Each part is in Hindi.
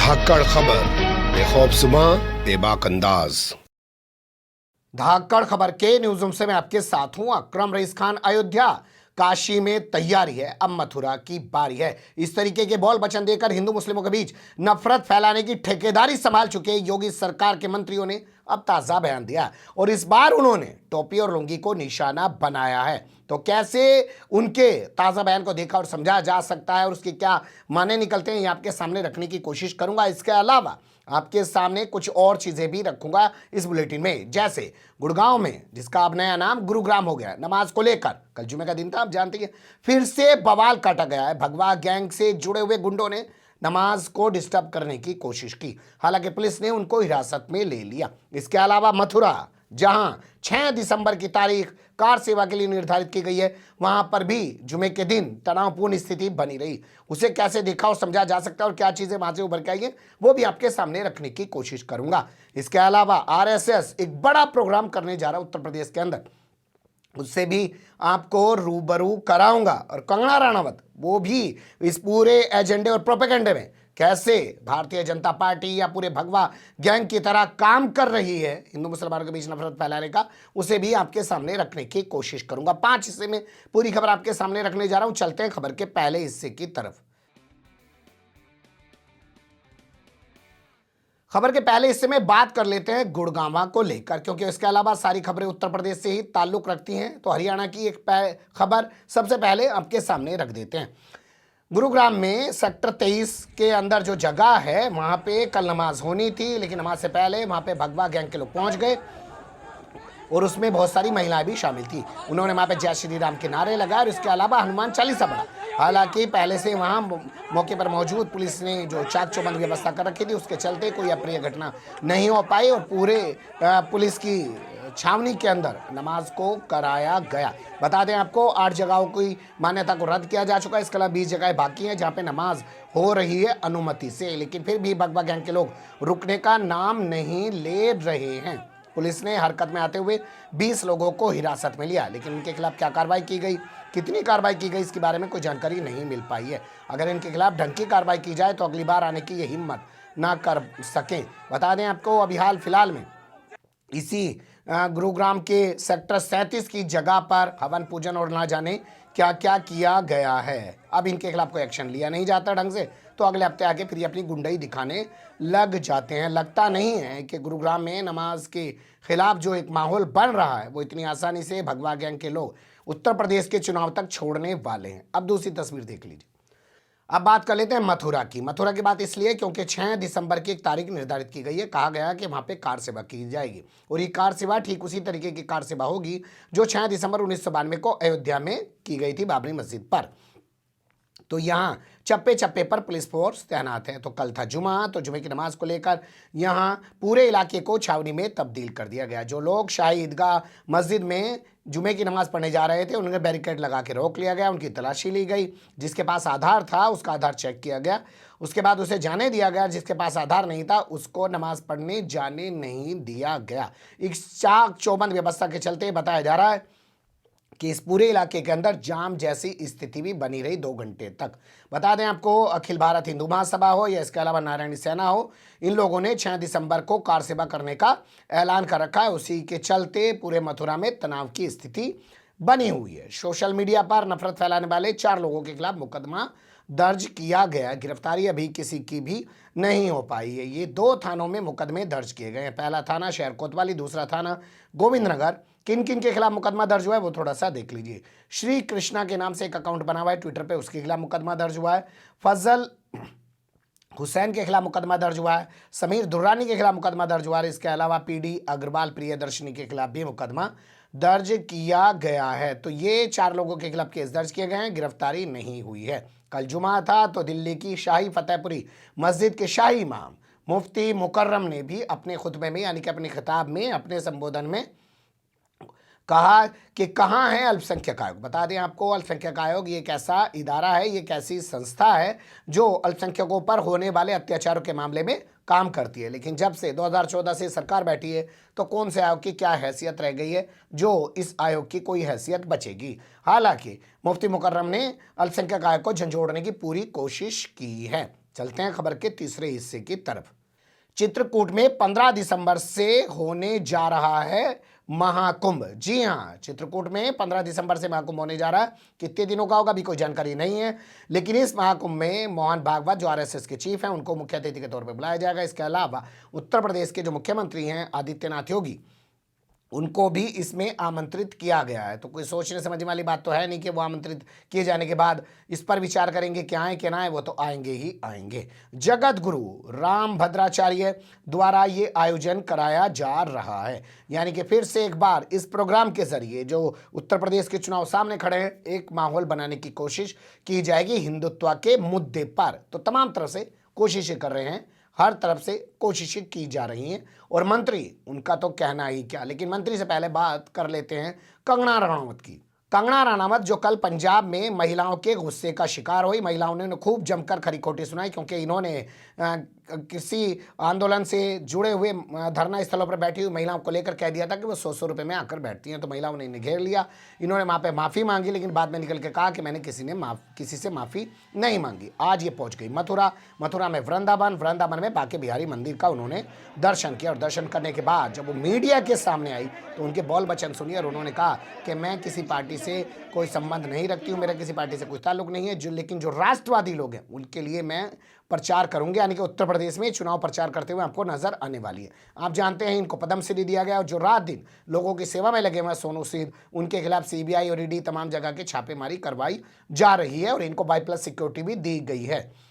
धाकड़ खबर बेखौफजुमा बेबाक अंदाज। धाकड़ खबर के न्यूज रूम से मैं आपके साथ हूं अकरम रईस खान। अयोध्या काशी में तैयारी है, अब मथुरा की बारी है। इस तरीके के बोल वचन देकर हिंदू मुस्लिमों के बीच नफरत फैलाने की ठेकेदारी संभाल चुके योगी सरकार के मंत्रियों ने अब ताजा बयान दिया और इस बार उन्होंने टोपी और लुंगी को निशाना बनाया है। तो कैसे उनके ताजा बयान को देखा और समझा जा सकता है और उसके क्या माने निकलते हैं, ये आपके सामने रखने की कोशिश करूंगा। इसके अलावा आपके सामने कुछ और चीजें भी रखूंगा इस बुलेटिन में, जैसे गुड़गांव में, जिसका अब नया नाम गुरुग्राम हो गया, नमाज को लेकर कल जुमे का दिन था, आप जानते हैं, फिर से बवाल काटा गया है। भगवा गैंग से जुड़े हुए गुंडों ने नमाज को डिस्टर्ब करने की कोशिश की, हालांकि पुलिस ने उनको हिरासत में ले लिया। इसके अलावा मथुरा, जहां 6 दिसंबर की तारीख कार सेवा के लिए निर्धारित की गई है, वहां पर भी जुमे के दिन तनावपूर्ण स्थिति बनी रही। उसे कैसे देखा और समझा जा सकता है और क्या चीजें वहां से उभर के आई है, वो भी आपके सामने रखने की कोशिश करूंगा। इसके अलावा आरएसएस एक बड़ा प्रोग्राम करने जा रहा है उत्तर प्रदेश के अंदर, उससे भी आपको रूबरू कराऊंगा। और कंगना राणावत वो भी इस पूरे एजेंडे और प्रोपेगेंडे में कैसे भारतीय जनता पार्टी या पूरे भगवा गैंग की तरह काम कर रही है हिंदू मुसलमानों के बीच नफरत फैलाने का, उसे भी आपके सामने रखने की कोशिश करूंगा। 5 हिस्से में पूरी खबर आपके सामने रखने जा रहा हूं। चलते हैं खबर के पहले हिस्से की तरफ। खबर के पहले हिस्से में बात कर लेते हैं गुड़गांव को लेकर, क्योंकि इसके अलावा सारी खबरें उत्तर प्रदेश से ही ताल्लुक रखती हैं। तो हरियाणा की एक खबर सबसे पहले आपके सामने रख देते हैं। गुरुग्राम में सेक्टर 23 के अंदर जो जगह है, वहां पे कल नमाज होनी थी, लेकिन नमाज से पहले वहां पे भगवा गैंग के लोग पहुंच गए और उसमें बहुत सारी महिलाएं भी शामिल थी। उन्होंने वहां पे जय श्री राम के नारे लगाए और इसके अलावा हनुमान चालीसा पढ़ा। हालांकि पहले से वहां मौके पर मौजूद पुलिस ने जो चाक चौबंद व्यवस्था कर रखी थी, उसके चलते कोई अप्रिय घटना नहीं हो पाई और पूरे पुलिस की छावनी के अंदर नमाज को कराया गया। बता दें आपको 8 जगहों की मान्यता को रद्द किया जा चुका है। इसके अलावा 20 जगहें बाकी हैं जहां पे नमाज हो रही है अनुमति से, लेकिन फिर भी भगवा गैंग के लोग रुकने का नाम नहीं ले रहे हैं। पुलिस ने हरकत में आते हुए 20 लोगों को हिरासत में लिया, लेकिन इनके खिलाफ क्या कार्रवाई की गई, कितनी कार्रवाई की गई, इसके बारे में कोई जानकारी नहीं मिल पाई है। अगर इनके खिलाफ ढंग की कार्रवाई की जाए तो अगली बार आने की ये हिम्मत ना कर सकें। बता दें आपको अभी हाल फिलहाल में इसी गुरुग्राम के सेक्टर 37 की जगह पर हवन पूजन और ना जाने क्या क्या किया गया है। अब इनके खिलाफ कोई एक्शन लिया नहीं जाता ढंग से, तो अगले हफ्ते आके फिर अपनी गुंडई दिखाने लग जाते हैं। लगता नहीं है कि गुरुग्राम में नमाज के खिलाफ जो एक माहौल बन रहा है, वो इतनी आसानी से भगवा गैंग के लोग उत्तर प्रदेश के चुनाव तक छोड़ने वाले हैं। अब दूसरी तस्वीर देख लीजिए। अब बात कर लेते हैं मथुरा की। मथुरा की बात इसलिए क्योंकि 6 दिसंबर की एक तारीख निर्धारित की गई है। कहा गया कि वहां पे कार सेवा की जाएगी और ये कार सेवा ठीक उसी तरीके की कार सेवा होगी जो 6 दिसंबर 1992 को अयोध्या में की गई थी बाबरी मस्जिद पर। तो यहाँ चप्पे चप्पे पर पुलिस फोर्स तैनात है। तो कल था जुमा, तो जुमे की नमाज को लेकर यहाँ पूरे इलाके को छावनी में तब्दील कर दिया गया। जो लोग शाही ईदगाह मस्जिद में जुमे की नमाज पढ़ने जा रहे थे, उन्हें बैरिकेड लगा के रोक लिया गया, उनकी तलाशी ली गई। जिसके पास आधार था उसका आधार चेक किया गया, उसके बाद उसे जाने दिया गया। जिसके पास आधार नहीं था उसको नमाज पढ़ने जाने नहीं दिया गया। इस चाक चौबंद व्यवस्था के चलते बताया जा रहा है कि इस पूरे इलाके के अंदर जाम जैसी स्थिति भी बनी रही 2 घंटे तक। बता दें आपको अखिल भारत हिंदू महासभा हो या इसके अलावा नारायणी सेना हो, इन लोगों ने 6 दिसंबर को कार सेवा करने का ऐलान कर रखा है। उसी के चलते पूरे मथुरा में तनाव की स्थिति बनी हुई है। सोशल मीडिया पर नफरत फैलाने वाले 4 लोगों के खिलाफ मुकदमा दर्ज किया गया। गिरफ्तारी अभी किसी की भी नहीं हो पाई है। ये 2 थानों में मुकदमे दर्ज किए गए हैं। पहला थाना शहर कोतवाली, दूसरा थाना गोविंदनगर। किन किन के खिलाफ मुकदमा दर्ज हुआ है वो थोड़ा सा देख लीजिए। श्री कृष्णा के नाम से एक अकाउंट बना हुआ है ट्विटर पे, उसके खिलाफ मुकदमा दर्ज हुआ है। फजल हुसैन के खिलाफ मुकदमा दर्ज हुआ है। समीर दुर्रानी के खिलाफ मुकदमा दर्ज हुआ है। इसके अलावा पीडी अग्रवाल प्रियदर्शनी के खिलाफ भी मुकदमा दर्ज किया गया है। तो ये 4 लोगों के खिलाफ केस दर्ज किए गए हैं, गिरफ्तारी नहीं हुई है। कल जुमा था, तो दिल्ली की शाही फतेहपुरी मस्जिद के शाही इमाम मुफ्ती मुकर्रम ने भी अपने खुतबे में, यानी कि अपने खिताब में, अपने संबोधन में कहा कि कहाँ है अल्पसंख्यक आयोग। बता दें आपको अल्पसंख्यक आयोग ये एक ऐसा इदारा है, ये एक ऐसी संस्था है जो अल्पसंख्यकों पर होने वाले अत्याचारों के मामले में काम करती है। लेकिन जब से 2014 से सरकार बैठी है, तो कौन से आयोग की क्या हैसियत रह गई है जो इस आयोग की कोई हैसियत बचेगी। हालांकि मुफ्ती मुकर्रम ने अल्पसंख्यक आयोग को झंझोड़ने की पूरी कोशिश की है। चलते हैं खबर के तीसरे हिस्से की तरफ। चित्रकूट में 15 दिसंबर से होने जा रहा है महाकुंभ। जी हां, चित्रकूट में 15 दिसंबर से महाकुंभ होने जा रहा है। कितने दिनों का होगा अभी कोई जानकारी नहीं है, लेकिन इस महाकुंभ में मोहन भागवत जो आरएसएस के चीफ हैं उनको मुख्य अतिथि के तौर पर बुलाया जाएगा। इसके अलावा उत्तर प्रदेश के जो मुख्यमंत्री हैं आदित्यनाथ योगी, उनको भी इसमें आमंत्रित किया गया है। तो कोई सोचने समझने वाली बात तो है नहीं कि वो आमंत्रित किए जाने के बाद इस पर विचार करेंगे क्या आए क्या ना आए, वो तो आएंगे ही आएंगे। जगत गुरु राम भद्राचार्य द्वारा ये आयोजन कराया जा रहा है, यानी कि फिर से एक बार इस प्रोग्राम के जरिए जो उत्तर प्रदेश के चुनाव सामने खड़े हैं, एक माहौल बनाने की कोशिश की जाएगी हिंदुत्व के मुद्दे पर। तो तमाम तरह से कोशिशें कर रहे हैं, हर तरफ से कोशिशें की जा रही हैं। और मंत्री, उनका तो कहना ही क्या, लेकिन मंत्री से पहले बात कर लेते हैं कंगना रनौत की। कंगना रनौत जो कल पंजाब में महिलाओं के गुस्से का शिकार हुई, महिलाओं ने खूब जमकर खरी खोटी सुनाई, क्योंकि इन्होंने किसी आंदोलन से जुड़े हुए धरना स्थलों पर बैठी हुई महिलाओं को लेकर कह दिया था कि वो 100 रुपये में आकर बैठती हैं। तो महिलाओं ने इन्हें घेर लिया, इन्होंने वहाँ पे माफ़ी मांगी, लेकिन बाद में निकल के कहा कि मैंने किसी से माफ़ी नहीं मांगी। आज ये पहुँच गई मथुरा में वृंदावन में बांके बिहारी मंदिर का उन्होंने दर्शन किया। और दर्शन करने के बाद जब वो मीडिया के सामने आई तो उनके बोल वचन सुनिए। और उन्होंने कहा कि मैं किसी पार्टी से कोई संबंध नहीं रखती हूँ, मेरा किसी पार्टी से कोई ताल्लुक नहीं है, लेकिन जो राष्ट्रवादी लोग हैं उनके लिए मैं प्रचार करूंगे, यानी कि उत्तर प्रदेश में चुनाव प्रचार करते हुए आपको नजर आने वाली है। आप जानते हैं इनको पद्मश्री दिया गया और जो रात दिन लोगों की सेवा में लगे हुए सोनू सूद, उनके खिलाफ सीबीआई और ईडी तमाम जगह की छापेमारी करवाई जा रही है और इनको 22+ सिक्योरिटी भी दी गई है।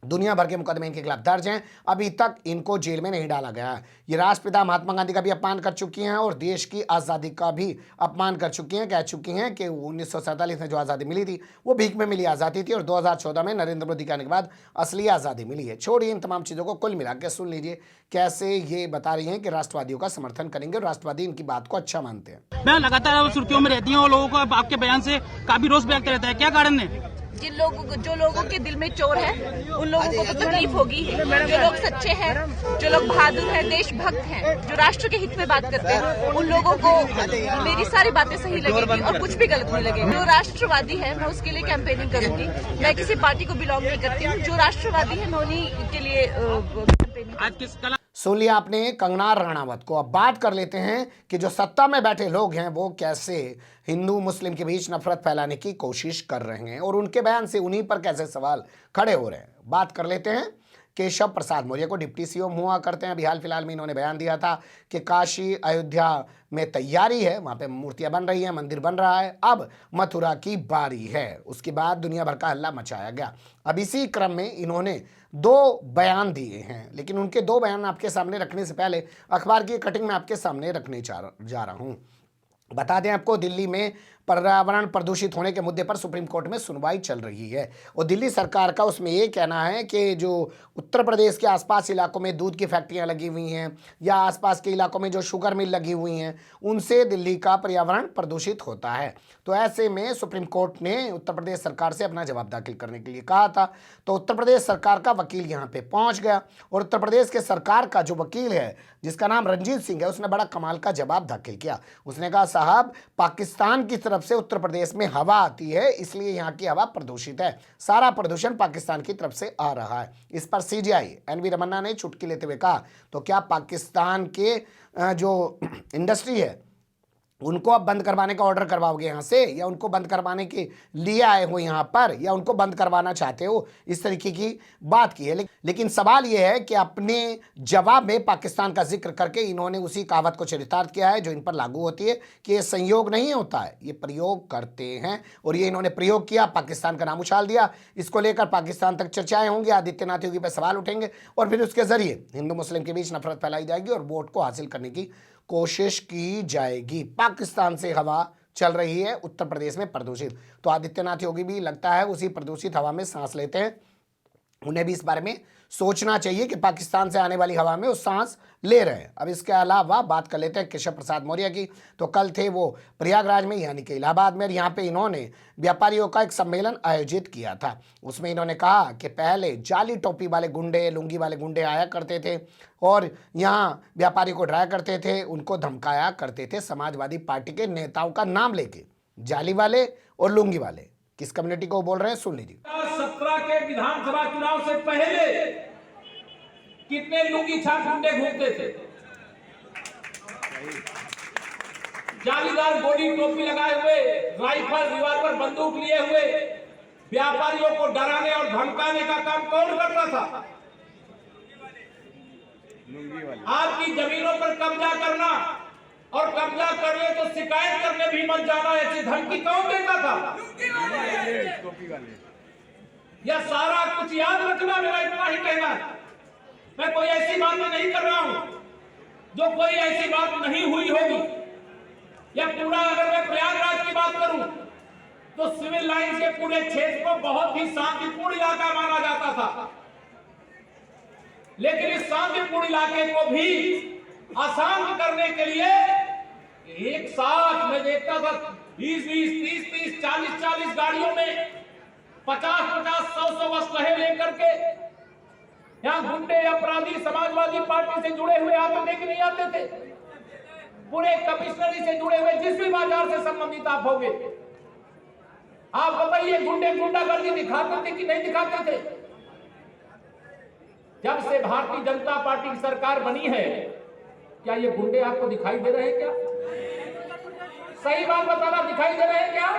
दुनिया भर के मुकदमे इनके खिलाफ दर्ज हैं, अभी तक इनको जेल में नहीं डाला गया है। ये राष्ट्रपिता महात्मा गांधी का भी अपमान कर चुकी हैं और देश की आज़ादी का भी अपमान कर चुकी हैं। कह चुकी हैं कि 1947 में जो आज़ादी मिली थी वो भीख में मिली आज़ादी थी और 2014 में नरेंद्र मोदी के आने के बाद असली आज़ादी मिली है। छोड़िए इन तमाम चीज़ों को, कुल मिला के सुन लीजिए कैसे ये बता रही हैं कि राष्ट्रवादियों का समर्थन करेंगे और राष्ट्रवादी इनकी बात को अच्छा मानते हैं। मैं लगातार सुर्खियों में रहती हूँ और लोगों को आपके बयान से काफी रोष व्यक्त रहता है, क्या कारण है? जो लोगों के दिल में चोर है उन लोगों को तो तकलीफ होगी ही। जो लोग सच्चे हैं, जो लोग बहादुर हैं, देशभक्त हैं, जो राष्ट्र के हित में बात करते हैं, उन लोगों को मेरी सारी बातें सही लगेगी और कुछ भी गलत नहीं लगेगा। जो राष्ट्रवादी है मैं उसके लिए कैंपेनिंग करूंगी। मैं किसी पार्टी को बिलोंग नहीं करती हूँ, जो राष्ट्रवादी है मैं उन्हीं के लिए कैंपेनिंग। आज किस कला सुन लिया आपने कंगना रनावत को। अब बात कर लेते हैं कि जो सत्ता में बैठे लोग हैं वो कैसे हिंदू मुस्लिम के बीच नफरत फैलाने की कोशिश कर रहे हैं और उनके बयान से उन्हीं पर कैसे सवाल खड़े हो रहे हैं। बात कर लेते हैं केशव प्रसाद मौर्य को, डिप्टी सीएम हुआ करते हैं। अभी हाल फिलहाल में इन्होंने बयान दिया था कि काशी अयोध्या में तैयारी है, वहाँ पे मूर्तियाँ बन रही हैं, मंदिर बन रहा है, अब मथुरा की बारी है। उसके बाद दुनिया भर का हल्ला मचाया गया। अब इसी क्रम में इन्होंने 2 बयान दिए हैं, लेकिन उनके 2 बयान आपके सामने रखने से पहले अखबार की कटिंग में आपके सामने रखने जा रहा हूँ। बता दें आपको, दिल्ली में पर्यावरण प्रदूषित होने के मुद्दे पर सुप्रीम कोर्ट में सुनवाई चल रही है और दिल्ली सरकार का उसमें ये कहना है कि जो उत्तर प्रदेश के आसपास इलाकों में दूध की फैक्ट्रियां लगी हुई हैं या आसपास के इलाकों में जो शुगर मिल लगी हुई हैं उनसे दिल्ली का पर्यावरण प्रदूषित होता है। तो ऐसे में सुप्रीम कोर्ट ने उत्तर प्रदेश सरकार से अपना जवाब दाखिल करने के लिए कहा था। तो उत्तर प्रदेश सरकार का वकील यहाँ पे पहुँच गया और उत्तर प्रदेश के सरकार का जो वकील है जिसका नाम रंजीत सिंह है, उसने बड़ा कमाल का जवाब दाखिल किया। उसने कहा, साहब पाकिस्तान की तरफ से उत्तर प्रदेश में हवा आती है, इसलिए यहाँ की हवा प्रदूषित है, सारा प्रदूषण पाकिस्तान की तरफ से आ रहा है। इस पर सीजीआई एनवी रमन्ना ने चुटकी लेते हुए कहा, तो क्या पाकिस्तान के जो इंडस्ट्री है उनको अब बंद करवाने का ऑर्डर करवाओगे यहाँ से, या उनको बंद करवाने के लिए आए हो यहाँ पर, या उनको बंद करवाना चाहते हो? इस तरीके की बात की है। लेकिन सवाल यह है कि अपने जवाब में पाकिस्तान का जिक्र करके इन्होंने उसी कहावत को चरितार्थ किया है जो इन पर लागू होती है कि ये संयोग नहीं होता है, ये प्रयोग करते हैं। और ये इन्होंने प्रयोग किया, पाकिस्तान का नाम उछाल दिया। इसको लेकर पाकिस्तान तक चर्चाएं होंगी, आदित्यनाथ योगी पर सवाल उठेंगे और फिर उसके जरिए हिंदू मुस्लिम के बीच नफरत फैलाई जाएगी और वोट को हासिल करने की कोशिश की जाएगी। पाकिस्तान से हवा चल रही है उत्तर प्रदेश में प्रदूषित, तो आदित्यनाथ योगी भी लगता है उसी प्रदूषित हवा में सांस लेते हैं। उन्हें भी इस बारे में सोचना चाहिए कि पाकिस्तान से आने वाली हवा में वो सांस ले रहे हैं। अब इसके अलावा बात कर लेते हैं केशव प्रसाद मौर्य की। तो कल थे वो प्रयागराज में, यानी कि इलाहाबाद में, और यहाँ पे इन्होंने व्यापारियों का एक सम्मेलन आयोजित किया था। उसमें इन्होंने कहा कि पहले जाली टोपी वाले गुंडे, लुंगी वाले गुंडे आया करते थे और यहाँ व्यापारी को डराया करते थे, उनको धमकाया करते थे समाजवादी पार्टी के नेताओं का नाम लेके, जाली वाले और लुंगी वाले। किस कम्युनिटी को बोल रहे हैं, सुन लीजिए। 17 के विधानसभा चुनाव से पहले कितने लुंगी छाप गुंडे घूमते थे, जालीदार गोली टोपी लगाए हुए, राइफल रिवॉल्वर बंदूक लिए हुए व्यापारियों को डराने और धमकाने का काम कौन करता था? आपकी जमीनों पर कब्जा करना और कब्जा करने तो शिकायत करने भी मत जाना, ऐसी धमकी कौन देता था? यह सारा कुछ याद रखना, मेरा इतना ही कहना है। मैं कोई ऐसी बात नहीं कर रहा हूं जो कोई ऐसी बात नहीं हुई होगी। यह पूरा, अगर मैं प्रयागराज की बात करूं तो सिविल लाइन के पूरे क्षेत्र को बहुत ही शांतिपूर्ण इलाका माना जाता था, लेकिन इस शांतिपूर्ण इलाके को भी अशांत करने के लिए एक साथ मैं देखता था 20-20, 30-30, 40-40 गाड़ियों में 50-50, 100-100 असलहे लेकर के यहाँ गुंडे, अपराधी, समाजवादी पार्टी से जुड़े हुए आते थे कि नहीं आते थे? पूरे कमिश्नरी से जुड़े हुए, जिस भी बाजार से संबंधित आप होंगे, आप बताइए गुंडे गुंडागर्दी दिखाते थे कि नहीं दिखाते थे? जब से भारतीय जनता पार्टी की सरकार बनी है, क्या ये गुंडे आपको दिखाई दे रहे हैं? क्या सही बात बताना, दिखाई दे रहे हैं क्या?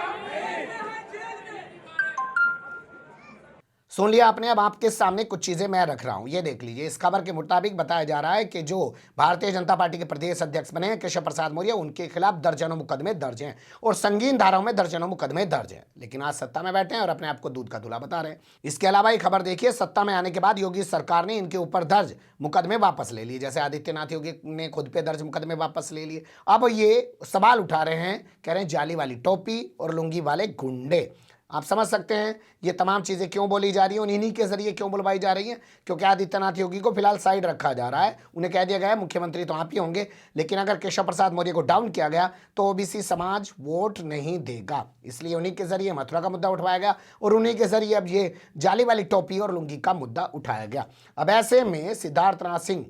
सुन लिया आपने। अब आपके सामने कुछ चीजें मैं रख रहा हूं, ये देख लीजिए। इस खबर के मुताबिक बताया जा रहा है कि जो भारतीय जनता पार्टी के प्रदेश अध्यक्ष बने हैं केशव प्रसाद मौर्य, उनके खिलाफ दर्जनों मुकदमे दर्ज हैं और संगीन धाराओं में दर्जनों मुकदमे दर्ज हैं, लेकिन आज सत्ता में बैठे हैं और अपने आप को दूध का धुला बता रहे हैं। इसके अलावा एक खबर देखिए, सत्ता में आने के बाद योगी सरकार ने इनके ऊपर दर्ज मुकदमे वापस ले लिए। जैसे आदित्यनाथ योगी ने खुद पे दर्ज मुकदमे वापस ले लिए। अब ये सवाल उठा रहे हैं, कह रहे हैं जाली वाली टोपी और लुंगी वाले गुंडे। आप समझ सकते हैं ये तमाम चीज़ें क्यों बोली जा रही हैं और इन्हीं के जरिए क्यों बुलवाई जा रही हैं, क्योंकि आदित्यनाथ योगी को फिलहाल साइड रखा जा रहा है। उन्हें कह दिया गया है मुख्यमंत्री तो आप ही होंगे, लेकिन अगर केशव प्रसाद मौर्य को डाउन किया गया तो ओबीसी समाज वोट नहीं देगा। इसलिए उन्हीं के जरिए मथुरा का मुद्दा उठाया गया और उन्हीं के जरिए अब ये जाली वाली टोपी और लुंगी का मुद्दा उठाया गया। अब ऐसे में सिद्धार्थनाथ सिंह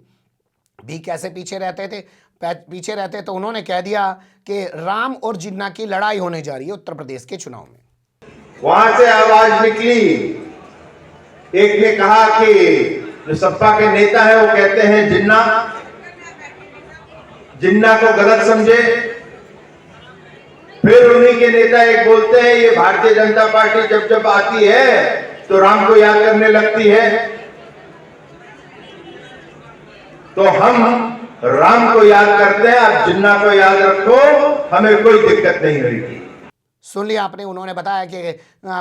भी कैसे पीछे रहते तो उन्होंने कह दिया कि राम और जिन्ना की लड़ाई होने जा रही है उत्तर प्रदेश के चुनाव में। वहां से आवाज निकली, एक ने कहा कि जो सपा के नेता है वो कहते हैं जिन्ना को गलत समझे। फिर उन्हीं के नेता एक बोलते हैं ये भारतीय जनता पार्टी जब जब आती है तो राम को याद करने लगती है, तो हम राम को याद करते हैं, आप जिन्ना को याद रखो, हमें कोई दिक्कत नहीं होगी। सुन लिया आपने। उन्होंने बताया कि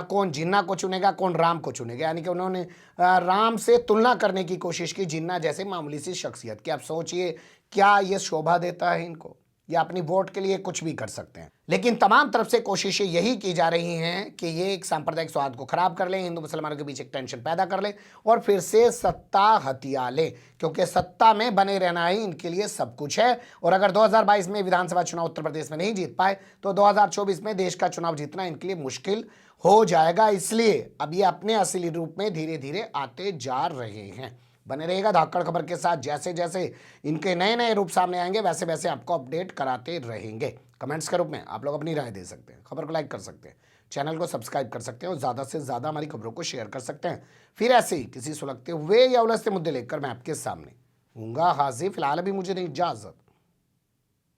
कौन जिन्ना को चुनेगा, कौन राम को चुनेगा, यानी कि उन्होंने राम से तुलना करने की कोशिश की जिन्ना जैसे मामूली सी शख्सियत की। आप सोचिए क्या ये शोभा देता है इनको? या अपनी वोट के लिए कुछ भी कर सकते हैं, लेकिन तमाम तरफ से कोशिशें यही की जा रही हैं कि ये एक सांप्रदायिक स्वाद को खराब कर लें, हिंदू मुसलमानों के बीच एक टेंशन पैदा कर लें और फिर से सत्ता हथिया लें, क्योंकि सत्ता में बने रहना ही इनके लिए सब कुछ है। और अगर 2022 में विधानसभा चुनाव उत्तर प्रदेश में नहीं जीत पाए तो 2024 में देश का चुनाव जीतना इनके लिए मुश्किल हो जाएगा। इसलिए अब ये अपने असली रूप में धीरे धीरे आते जा रहे हैं। बने रहेगा धाकड़ खबर के साथ। जैसे जैसे इनके नए नए रूप सामने आएंगे वैसे वैसे आपको अपडेट कराते रहेंगे। कमेंट्स के रूप में आप लोग अपनी राय दे सकते हैं, खबर को लाइक कर सकते हैं, चैनल को सब्सक्राइब कर सकते हैं और ज़्यादा से ज़्यादा हमारी खबरों को शेयर कर सकते हैं। फिर ऐसे ही किसी सुलगते हुए या उलझते मुद्दे लेकर मैं आपके सामने हूँगा हाजिर। फिलहाल अभी मुझे नहीं इजाज़त।